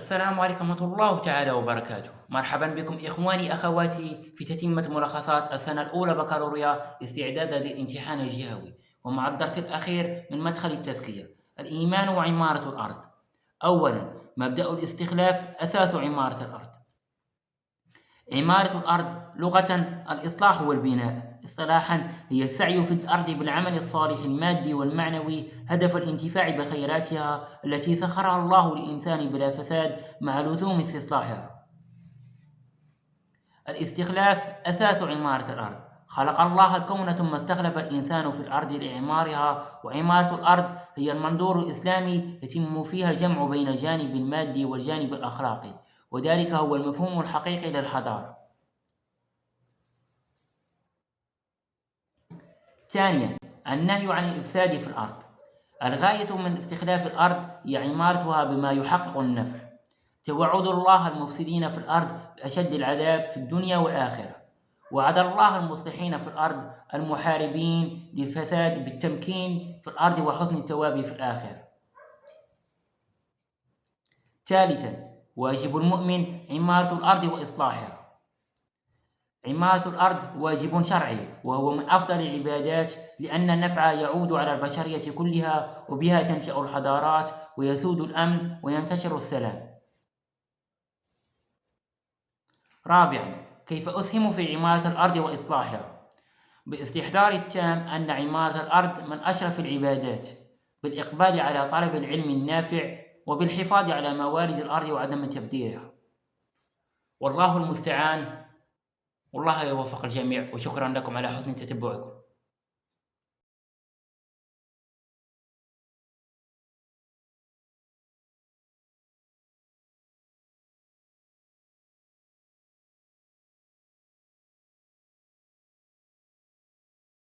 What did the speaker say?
السلام عليكم ورحمة الله تعالى وبركاته. مرحبا بكم إخواني أخواتي في تتمة ملخصات السنة الأولى بكالوريا استعدادا للامتحان الجهوي، ومع الدرس الأخير من مدخل التزكية: الإيمان وعمارة الأرض. أولا، مبدأ الاستخلاف أساس عمارة الأرض. عمارة الأرض لغة الإصلاح والبناء، اصطلاحا هي السعي في الأرض بالعمل الصالح المادي والمعنوي هدف الانتفاع بخيراتها التي سخرها الله للإنسان بلا فساد مع لزوم استصلاحها. الاستخلاف أساس عمارة الأرض. خلق الله الكون ثم استخلف الإنسان في الأرض لإعمارها، وعمارة الأرض هي المنظور الإسلامي يتم فيها الجمع بين الجانب المادي والجانب الأخلاقي، وذلك هو المفهوم الحقيقي للحضارة. ثانيا، النهي عن الإفساد في الأرض. الغاية من استخلاف الأرض هي عمارتها بما يحقق النفع. توعد الله المفسدين في الأرض بأشد العذاب في الدنيا والآخرة، وعد الله المصلحين في الأرض المحاربين للفساد بالتمكين في الأرض وحسن الثواب في الآخرة. ثالثا، واجب المؤمن عمارة الأرض وإصلاحها. عمارة الأرض واجب شرعي، وهو من أفضل العبادات، لأن النفع يعود على البشرية كلها، وبها تنشأ الحضارات ويسود الأمن وينتشر السلام. رابعا، كيف أسهم في عمارة الأرض وإصلاحها؟ باستحضار التام أن عمارة الأرض من أشرف العبادات، بالإقبال على طلب العلم النافع، وبالحفاظ على موارد الأرض وعدم تبذيرها. والله المستعان، والله يوفق الجميع، وشكرا لكم على حسن تتبعكم.